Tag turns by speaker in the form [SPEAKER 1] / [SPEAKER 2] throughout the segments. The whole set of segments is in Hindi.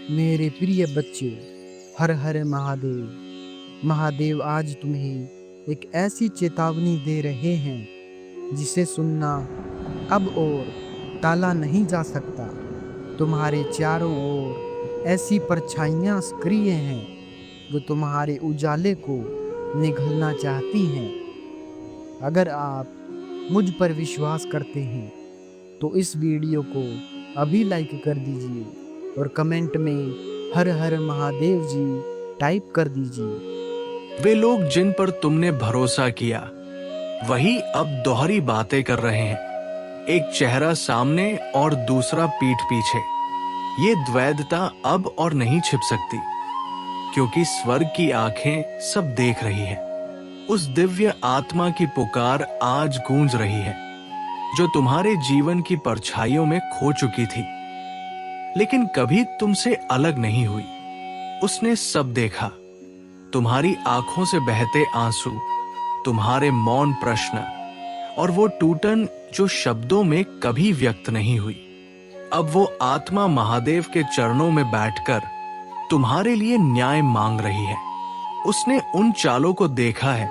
[SPEAKER 1] मेरे प्रिय बच्चों, हर हर महादेव। महादेव आज तुम्हें एक ऐसी चेतावनी दे रहे हैं जिसे सुनना अब और टाला नहीं जा सकता। तुम्हारे चारों ओर ऐसी परछाइयाँ सक्रिय हैं जो तुम्हारे उजाले को निगलना चाहती हैं। अगर आप मुझ पर विश्वास करते हैं तो इस वीडियो को अभी लाइक कर दीजिए और कमेंट में हर हर महादेव जी टाइप कर दीजिए।
[SPEAKER 2] वे लोग जिन पर तुमने भरोसा किया वही अब दोहरी बातें कर रहे हैं। एक चेहरा सामने और दूसरा पीठ पीछे। ये द्वैधता अब और नहीं छिप सकती, क्योंकि स्वर्ग की आंखें सब देख रही है। उस दिव्य आत्मा की पुकार आज गूंज रही है जो तुम्हारे जीवन की परछाइयों में खो चुकी थी, लेकिन कभी तुमसे अलग नहीं हुई। उसने सब देखा, तुम्हारी आंखों से बहते आंसू, तुम्हारे मौन प्रश्न और वो टूटन जो शब्दों में कभी व्यक्त नहीं हुई। अब वो आत्मा महादेव के चरणों में बैठकर तुम्हारे लिए न्याय मांग रही है। उसने उन चालों को देखा है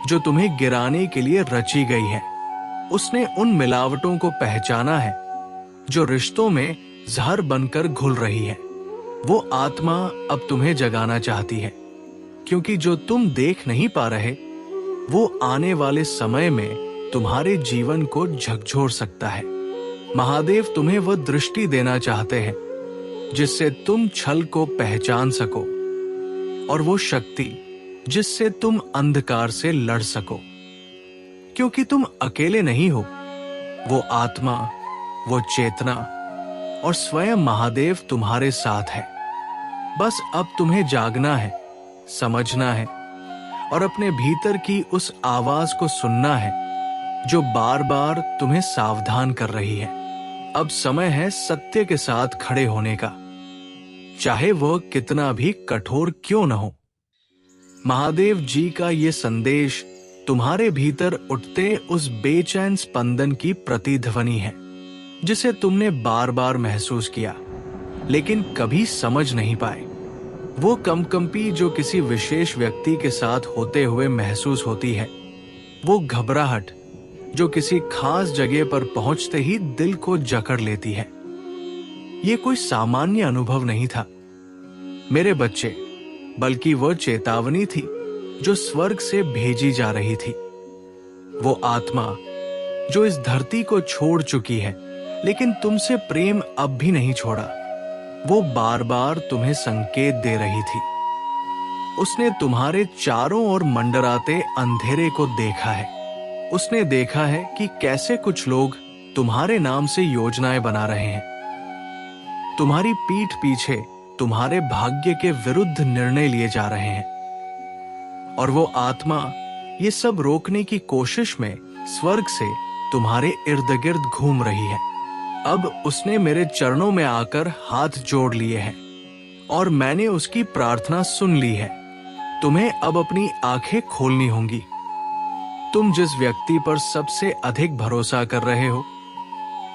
[SPEAKER 2] जो तुम्हें गिराने के लिए रची गई है। उसने उन मिलावटों को पहचाना है जो रिश्तों में जहर बनकर घुल रही है। वो आत्मा अब तुम्हें जगाना चाहती है, क्योंकि जो तुम देख नहीं पा रहे वो आने वाले समय में तुम्हारे जीवन को झकझोर सकता है। महादेव तुम्हें वह दृष्टि देना चाहते हैं जिससे तुम छल को पहचान सको, और वो शक्ति जिससे तुम अंधकार से लड़ सको, क्योंकि तुम अकेले नहीं हो। वो आत्मा, वो चेतना और स्वयं महादेव तुम्हारे साथ है। बस अब तुम्हें जागना है, समझना है और अपने भीतर की उस आवाज को सुनना है जो बार बार तुम्हें सावधान कर रही है। अब समय है सत्य के साथ खड़े होने का, चाहे वह कितना भी कठोर क्यों न हो। महादेव जी का ये संदेश तुम्हारे भीतर उठते उस बेचैन स्पंदन की प्रतिध्वनि है जिसे तुमने बार बार महसूस किया लेकिन कभी समझ नहीं पाए। वो कंपकंपी जो किसी विशेष व्यक्ति के साथ होते हुए महसूस होती है, वो घबराहट जो किसी खास जगह पर पहुंचते ही दिल को जकड़ लेती है। ये कोई सामान्य अनुभव नहीं था मेरे बच्चे, बल्कि वह चेतावनी थी जो स्वर्ग से भेजी जा रही थी। वो आत्मा जो इस धरती को छोड़ चुकी है लेकिन तुमसे प्रेम अब भी नहीं छोड़ा, वो बार बार तुम्हें संकेत दे रही थी। उसने तुम्हारे चारों ओर मंडराते अंधेरे को देखा है। उसने देखा है कि कैसे कुछ लोग तुम्हारे नाम से योजनाएं बना रहे हैं, तुम्हारी पीठ पीछे तुम्हारे भाग्य के विरुद्ध निर्णय लिए जा रहे हैं, और वो आत्मा ये सब रोकने की कोशिश में स्वर्ग से तुम्हारे इर्द गिर्द घूम रही है। अब उसने मेरे चरणों में आकर हाथ जोड़ लिए हैं और मैंने उसकी प्रार्थना सुन ली है। तुम्हें अब अपनी आंखें खोलनी होंगी। तुम जिस व्यक्ति पर सबसे अधिक भरोसा कर रहे हो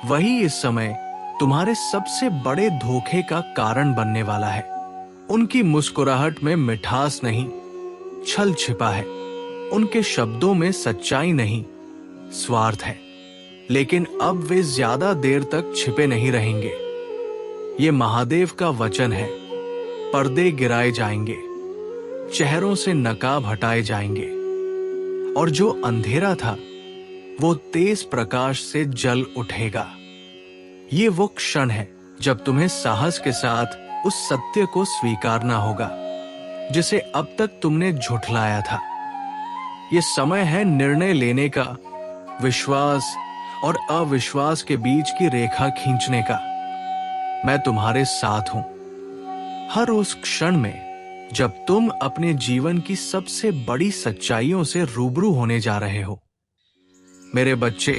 [SPEAKER 2] वही इस समय तुम्हारे सबसे बड़े धोखे का कारण बनने वाला है। उनकी मुस्कुराहट में मिठास नहीं, छल छिपा है। उनके शब्दों में सच्चाई नहीं, स्वार्थ है। लेकिन अब वे ज्यादा देर तक छिपे नहीं रहेंगे। ये महादेव का वचन है। पर्दे गिराए जाएंगे, चेहरों से नकाब हटाए जाएंगे, और जो अंधेरा था वो तेज प्रकाश से जल उठेगा। ये वो क्षण है जब तुम्हें साहस के साथ उस सत्य को स्वीकारना होगा जिसे अब तक तुमने झुठलाया था। ये समय है निर्णय लेने का, विश्वास और अविश्वास के बीच की रेखा खींचने का। मैं तुम्हारे साथ हूं हर उस क्षण में जब तुम अपने जीवन की सबसे बड़ी सच्चाइयों से रूबरू होने जा रहे हो। मेरे बच्चे,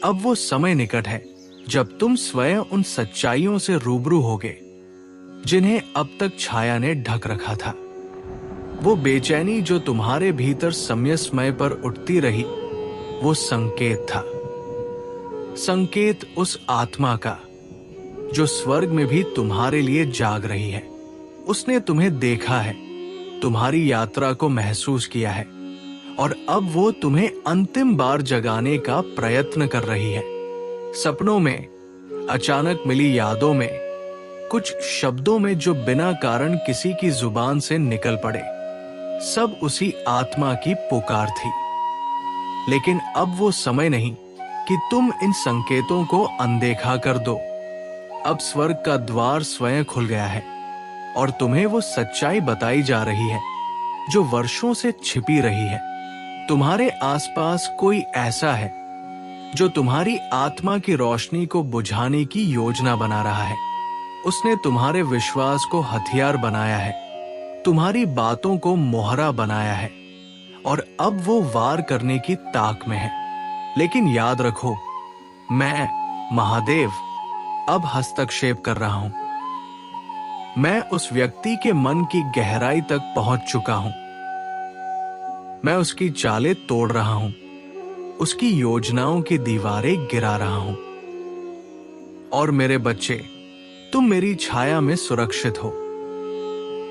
[SPEAKER 2] अब वो समय निकट है जब तुम स्वयं उन सच्चाइयों से रूबरू होगे जिन्हें अब तक छाया ने ढक रखा था। वो बेचैनी जो तुम्हारे भीतर समय समय पर उठती रही, वो संकेत था। संकेत उस आत्मा का जो स्वर्ग में भी तुम्हारे लिए जाग रही है। उसने तुम्हें देखा है, तुम्हारी यात्रा को महसूस किया है और अब वो तुम्हें अंतिम बार जगाने का प्रयत्न कर रही है। सपनों में, अचानक मिली यादों में, कुछ शब्दों में जो बिना कारण किसी की जुबान से निकल पड़े, सब उसी आत्मा की पुकार थी। लेकिन अब वो समय नहीं कि तुम इन संकेतों को अनदेखा कर दो। अब स्वर्ग का द्वार स्वयं खुल गया है और तुम्हें वो सच्चाई बताई जा रही है जो वर्षों से छिपी रही है। तुम्हारे आसपास कोई ऐसा है जो तुम्हारी आत्मा की रोशनी को बुझाने की योजना बना रहा है। उसने तुम्हारे विश्वास को हथियार बनाया है, तुम्हारी बातों को मोहरा बनाया है और अब वो वार करने की ताक में है। लेकिन याद रखो, मैं महादेव अब हस्तक्षेप कर रहा हूं। मैं उस व्यक्ति के मन की गहराई तक पहुंच चुका हूं। मैं उसकी चालें तोड़ रहा हूं, उसकी योजनाओं की दीवारें गिरा रहा हूं। और मेरे बच्चे, तुम मेरी छाया में सुरक्षित हो,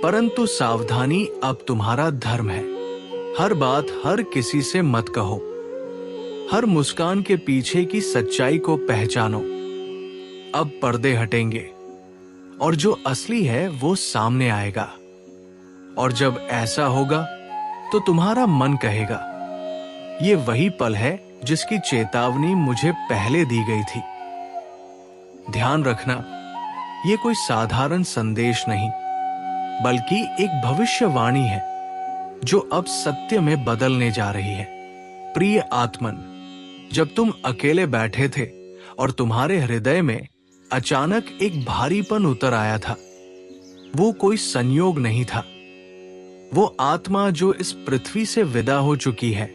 [SPEAKER 2] परंतु सावधानी अब तुम्हारा धर्म है। हर बात हर किसी से मत कहो। हर मुस्कान के पीछे की सच्चाई को पहचानो। अब पर्दे हटेंगे और जो असली है वो सामने आएगा। और जब ऐसा होगा तो तुम्हारा मन कहेगा, ये वही पल है जिसकी चेतावनी मुझे पहले दी गई थी। ध्यान रखना, ये कोई साधारण संदेश नहीं, बल्कि एक भविष्यवाणी है जो अब सत्य में बदलने जा रही है। प्रिय आत्मन, जब तुम अकेले बैठे थे और तुम्हारे हृदय में अचानक एक भारीपन उतर आया था, वो कोई संयोग नहीं था। वो आत्मा जो इस पृथ्वी से विदा हो चुकी है,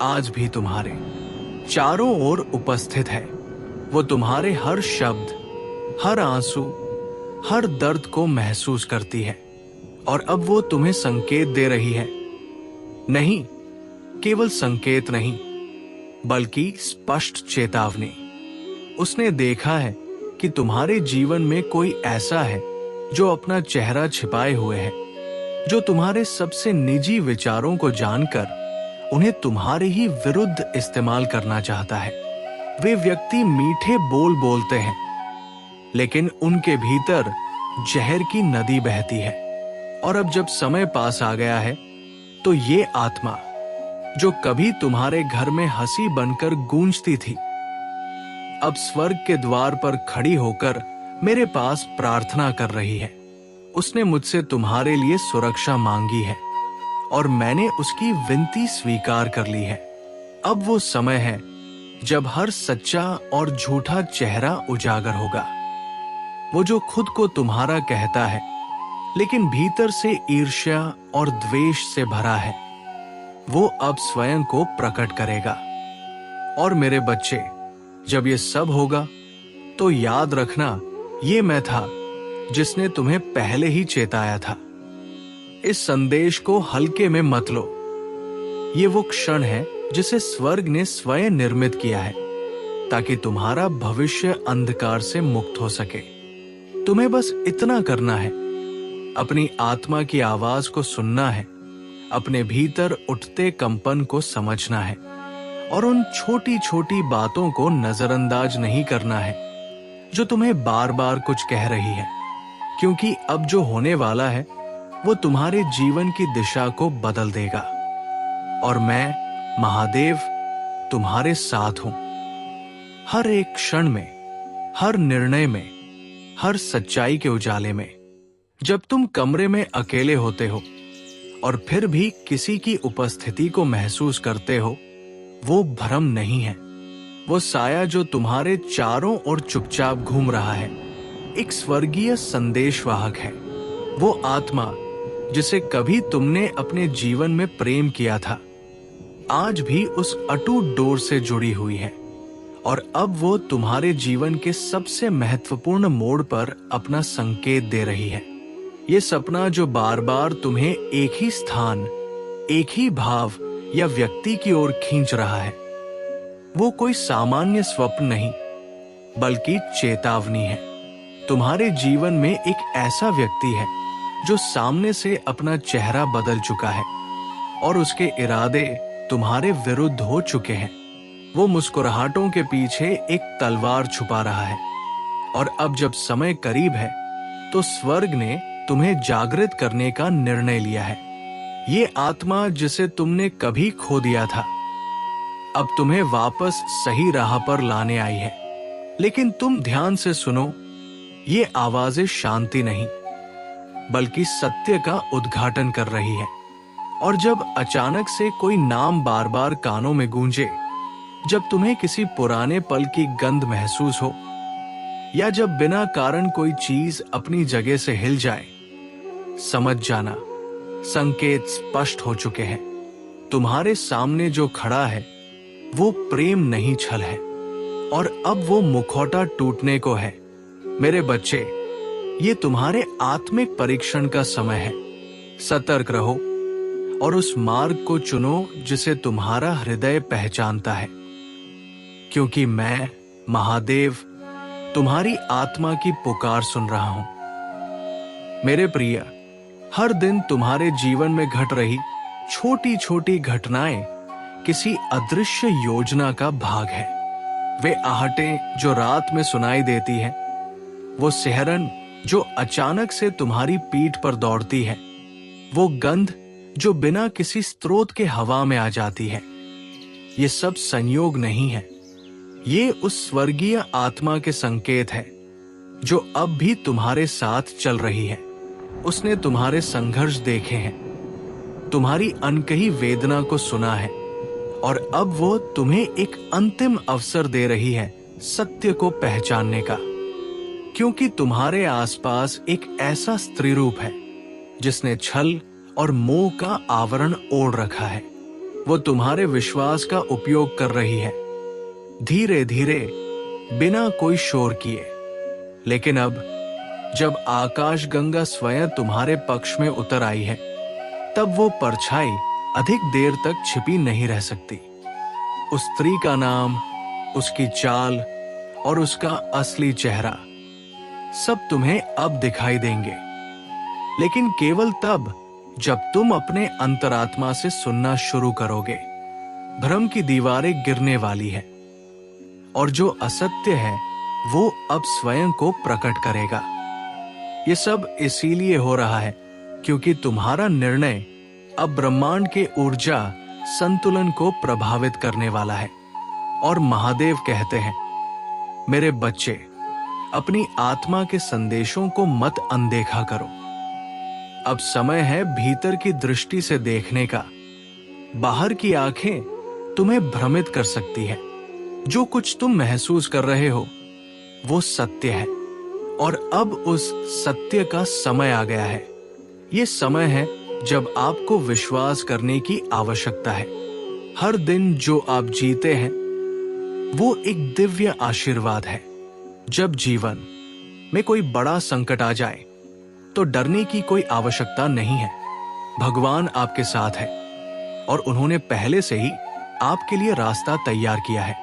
[SPEAKER 2] आज भी तुम्हारे चारों ओर उपस्थित है। वो तुम्हारे हर शब्द, हर आंसू, हर दर्द को महसूस करती है और अब वो तुम्हें संकेत दे रही है। नहीं, केवल संकेत नहीं, बल्कि स्पष्ट चेतावनी। उसने देखा है कि तुम्हारे जीवन में कोई ऐसा है जो अपना चेहरा छिपाए हुए है, जो तुम्हारे सबसे निजी विचारों को जानकर उन्हें तुम्हारे ही विरुद्ध इस्तेमाल करना चाहता है। वे व्यक्ति मीठे बोल बोलते हैं, लेकिन उनके भीतर जहर की नदी बहती है। और अब जब समय पास आ गया है, तो ये आत्मा जो कभी तुम्हारे घर में हंसी बनकर गूंजती थी, अब स्वर्ग के द्वार पर खड़ी होकर मेरे पास प्रार्थना कर रही है। उसने मुझसे तुम्हारे लिए सुरक्षा मांगी है और मैंने उसकी विनती स्वीकार कर ली है। अब वो समय है जब हर सच्चा और झूठा चेहरा उजागर होगा। वो जो खुद को तुम्हारा कहता है, लेकिन भीतर से ईर्ष्या और द्वेष से भरा है, वो अब स्वयं को प्रकट करेगा। और मेरे बच्चे, जब ये सब होगा तो याद रखना, ये मैं था जिसने तुम्हें पहले ही चेताया था। इस संदेश को हल्के में मत लो। ये वो क्षण है जिसे स्वर्ग ने स्वयं निर्मित किया है, ताकि तुम्हारा भविष्य अंधकार से मुक्त हो सके। तुम्हें बस इतना करना है, अपनी आत्मा की आवाज को सुनना है, अपने भीतर उठते कंपन को समझना है और उन छोटी छोटी बातों को नजरअंदाज नहीं करना है जो तुम्हें बार बार कुछ कह रही है, क्योंकि अब जो होने वाला है वो तुम्हारे जीवन की दिशा को बदल देगा। और मैं महादेव तुम्हारे साथ हूं, हर एक क्षण में, हर निर्णय में, हर सच्चाई के उजाले में। जब तुम कमरे में अकेले होते हो और फिर भी किसी की उपस्थिति को महसूस करते हो, वो भ्रम नहीं है। वो साया जो तुम्हारे चारों ओर चुपचाप घूम रहा है, एक स्वर्गीय संदेशवाहक है। वो आत्मा जिसे कभी तुमने अपने जीवन में प्रेम किया था, आज भी उस अटूट डोर से जुड़ी हुई है और अब वो तुम्हारे जीवन के सबसे महत्वपूर्ण मोड़ पर अपना संकेत दे रही है। ये सपना जो बार बार तुम्हें एक ही स्थान, एक ही भाव या व्यक्ति की ओर खींच रहा है, वो कोई सामान्य स्वप्न नहीं, बल्कि चेतावनी है। तुम्हारे जीवन में एक ऐसा व्यक्ति है जो सामने से अपना चेहरा बदल चुका है और उसके इरादे तुम्हारे विरुद्ध हो चुके हैं। वो मुस्कुराहटों के पीछे एक तलवार छुपा रहा है और अब जब समय करीब है तो स्वर्ग ने तुम्हें जागृत करने का निर्णय लिया है। ये आत्मा जिसे तुमने कभी खो दिया था अब तुम्हें वापस सही राह पर लाने आई है। लेकिन तुम ध्यान से सुनो, ये आवाजें शांति नहीं बल्कि सत्य का उद्घाटन कर रही है। और जब अचानक से कोई नाम बार बार कानों में गूंजे, जब तुम्हें किसी पुराने पल की गंध महसूस हो या जब बिना कारण कोई चीज अपनी जगह से हिल जाए, समझ जाना संकेत स्पष्ट हो चुके हैं। तुम्हारे सामने जो खड़ा है वो प्रेम नहीं छल है और अब वो मुखौटा टूटने को है। मेरे बच्चे, ये तुम्हारे आत्मिक परीक्षण का समय है। सतर्क रहो और उस मार्ग को चुनो जिसे तुम्हारा हृदय पहचानता है, क्योंकि मैं महादेव तुम्हारी आत्मा की पुकार सुन रहा हूं। मेरे प्रिय, हर दिन तुम्हारे जीवन में घट रही छोटी छोटी घटनाएं किसी अदृश्य योजना का भाग है। वे आहटें जो रात में सुनाई देती हैं, वो सिहरन जो अचानक से तुम्हारी पीठ पर दौड़ती है, वो गंध जो बिना किसी स्रोत के हवा में आ जाती है, ये सब संयोग नहीं है। ये उस स्वर्गीय आत्मा के संकेत है जो अब भी तुम्हारे साथ चल रही है। उसने तुम्हारे संघर्ष देखे हैं, तुम्हारी अनकही वेदना को सुना है और अब वो तुम्हें एक अंतिम अवसर दे रही है सत्य को पहचानने का। क्योंकि तुम्हारे आसपास एक ऐसा स्त्री रूप है जिसने छल और मोह का आवरण ओढ़ रखा है। वो तुम्हारे विश्वास का उपयोग कर रही है, धीरे धीरे, बिना कोई शोर किए। लेकिन अब जब आकाश गंगा स्वयं तुम्हारे पक्ष में उतर आई है, तब वो परछाई अधिक देर तक छिपी नहीं रह सकती। उस स्त्री का नाम, उसकी चाल और उसका असली चेहरा सब तुम्हें अब दिखाई देंगे, लेकिन केवल तब जब तुम अपने अंतरात्मा से सुनना शुरू करोगे। भ्रम की दीवारें गिरने वाली है और जो असत्य है वो अब स्वयं को प्रकट करेगा। ये सब इसीलिए हो रहा है क्योंकि तुम्हारा निर्णय अब ब्रह्मांड के ऊर्जा संतुलन को प्रभावित करने वाला है। और महादेव कहते हैं, मेरे बच्चे, अपनी आत्मा के संदेशों को मत अनदेखा करो। अब समय है भीतर की दृष्टि से देखने का। बाहर की आंखें तुम्हें भ्रमित कर सकती है। जो कुछ तुम महसूस कर रहे हो वो सत्य है और अब उस सत्य का समय आ गया है। ये समय है जब आपको विश्वास करने की आवश्यकता है। हर दिन जो आप जीते हैं वो एक दिव्य आशीर्वाद है। जब जीवन में कोई बड़ा संकट आ जाए तो डरने की कोई आवश्यकता नहीं है। भगवान आपके साथ है और उन्होंने पहले से ही आपके लिए रास्ता तैयार किया है।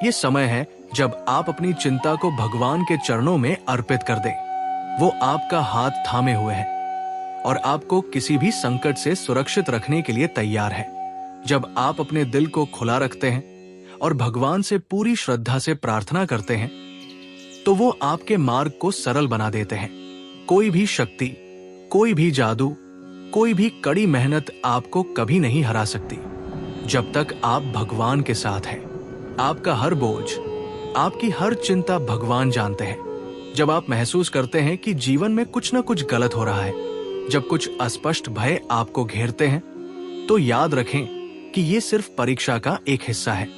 [SPEAKER 2] ये समय है जब आप अपनी चिंता को भगवान के चरणों में अर्पित कर दें। वो आपका हाथ थामे हुए हैं और आपको किसी भी संकट से सुरक्षित रखने के लिए तैयार है। जब आप अपने दिल को खुला रखते हैं और भगवान से पूरी श्रद्धा से प्रार्थना करते हैं तो वो आपके मार्ग को सरल बना देते हैं। कोई भी शक्ति, कोई भी जादू, कोई भी कड़ी मेहनत आपको कभी नहीं हरा सकती जब तक आप भगवान के साथ हैं। आपका हर बोझ, आपकी हर चिंता भगवान जानते हैं। जब आप महसूस करते हैं कि जीवन में कुछ न कुछ गलत हो रहा है, जब कुछ अस्पष्ट भय आपको घेरते हैं, तो याद रखें कि ये सिर्फ परीक्षा का एक हिस्सा है।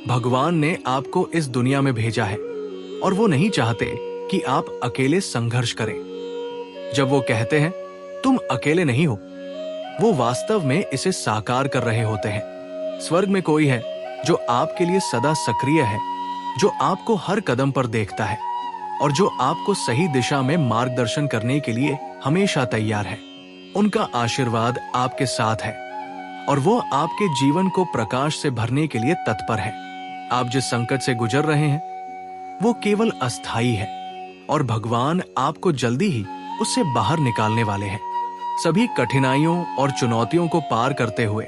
[SPEAKER 2] भगवान ने आपको इस दुनिया में भेजा है और वो नहीं चाहते कि आप अकेले संघर्ष करें। जब वो कहते हैं तुम अकेले नहीं हो, वो वास्तव में इसे साकार कर रहे होते हैं। स्वर्ग में कोई है जो आपके लिए सदा सक्रिय है, जो आपको हर कदम पर देखता है और जो आपको सही दिशा में मार्गदर्शन करने के लिए हमेशा तैयार है। उनका आशीर्वाद आपके साथ है और वो आपके जीवन को प्रकाश से भरने के लिए तत्पर है। आप जिस संकट से गुजर रहे हैं वो केवल अस्थायी है और भगवान आपको जल्दी ही उससे बाहर निकालने वाले हैं। सभी कठिनाइयों और चुनौतियों को पार करते हुए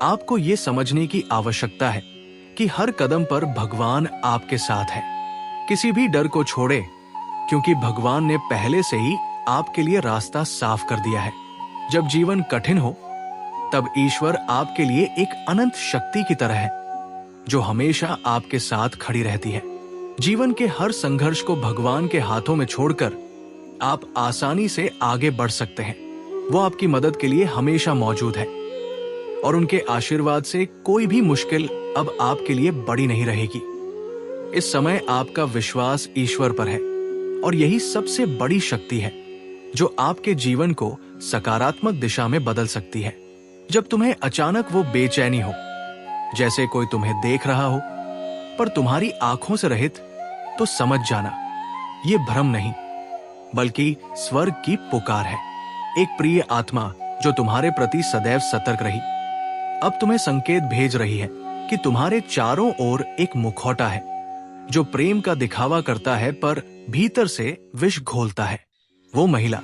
[SPEAKER 2] आपको ये समझने की आवश्यकता है कि हर कदम पर भगवान आपके साथ है। किसी भी डर को छोड़े, क्योंकि भगवान ने पहले से ही आपके लिए रास्ता साफ कर दिया है। जब जीवन कठिन हो, तब ईश्वर आपके लिए एक अनंत शक्ति की तरह है, जो हमेशा आपके साथ खड़ी रहती है। जीवन के हर संघर्ष को भगवान के हाथों में छोड़कर आप आसानी से आगे बढ़ सकते हैं। वो आपकी मदद के लिए हमेशा मौजूद है और उनके आशीर्वाद से कोई भी मुश्किल अब आपके लिए बड़ी नहीं रहेगी। इस समय आपका विश्वास ईश्वर पर है और यही सबसे बड़ी शक्ति है जो आपके जीवन को सकारात्मक दिशा में बदल सकती है। जब तुम्हें अचानक वो बेचैनी हो, जैसे कोई तुम्हें देख रहा हो पर तुम्हारी आंखों से रहित, तो समझ जाना ये भ्रम नहीं बल्कि स्वर्ग की पुकार है। एक प्रिय आत्मा जो तुम्हारे प्रति सदैव सतर्क रही, अब तुम्हें संकेत भेज रही है कि तुम्हारे चारों ओर एक मुखौटा है जो प्रेम का दिखावा करता है पर भीतर से विष घोलता है। वो महिला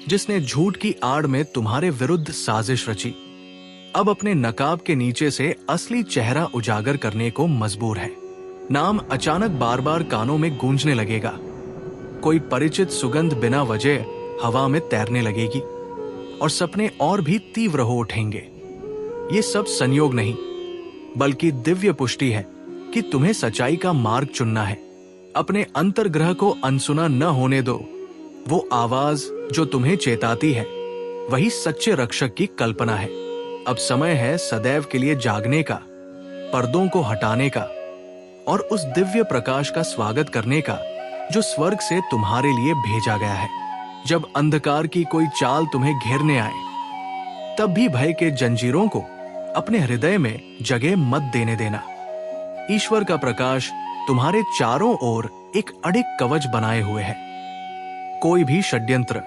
[SPEAKER 2] जिसने झूठ की आड़ में तुम्हारे विरुद्ध साजिश रची, अब अपने नकाब के नीचे से असली चेहरा उजागर करने को मजबूर है। नाम अचानक बार बार कानों में गूंजने लगेगा। कोई परिचित सुगंध बिना वजह हवा में तैरने लगेगी और सपने और भी तीव्र हो उठेंगे। ये सब संयोग नहीं बल्कि दिव्य पुष्टि है कि तुम्हें सच्चाई का मार्ग चुनना है। अपने अंतर्ग्रह को अनसुना न होने दो। वो आवाज जो तुम्हें चेताती है वही सच्चे रक्षक की कल्पना है। अब समय है सदैव के लिए जागने का, पर्दों को हटाने का और उस दिव्य प्रकाश का स्वागत करने का जो स्वर्ग से तुम्हारे लिए भेजा गया है। जब अंधकार की कोई चाल तुम्हें घेरने आए, तब भी भय के जंजीरों को अपने हृदय में जगह मत देने देना। ईश्वर का प्रकाश तुम्हारे चारों ओर एक अडिग कवच बनाए हुए है। कोई भी षड्यंत्र,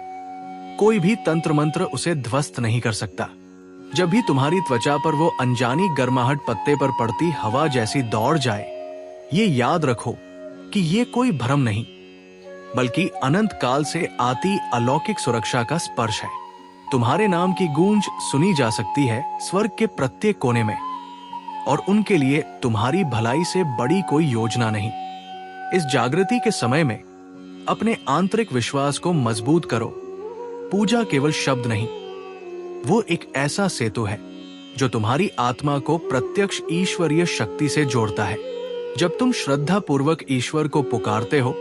[SPEAKER 2] कोई भी तंत्र मंत्र उसे ध्वस्त नहीं कर सकता। जब भी तुम्हारी त्वचा पर वो अनजानी गर्माहट पत्ते पर पड़ती हवा जैसी दौड़ जाए, ये याद रखो कि ये कोई भ्रम नहीं बल्कि अनंत काल से आती अलौकिक सुरक्षा का स्पर्श है। तुम्हारे नाम की गूंज सुनी जा सकती है स्वर्ग के प्रत्येक कोने में और उनके लिए तुम्हारी भलाई से बड़ी कोई योजना नहीं। इस जागृति के समय में अपने आंतरिक विश्वास को मजबूत करो। पूजा केवल शब्द नहीं, वो एक ऐसा सेतु है जो तुम्हारी आत्मा को प्रत्यक्ष ईश्वरीय शक्ति से जोड़ता है। जब तुम श्रद्धा पूर्वक ईश्वर को पुकारते हो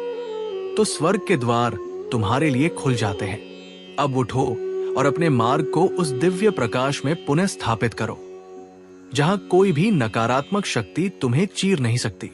[SPEAKER 2] तो स्वर्ग के द्वार तुम्हारे लिए खुल जाते हैं। अब उठो और अपने मार्ग को उस दिव्य प्रकाश में पुनः स्थापित करो, जहां कोई भी नकारात्मक शक्ति तुम्हें चीर नहीं सकती।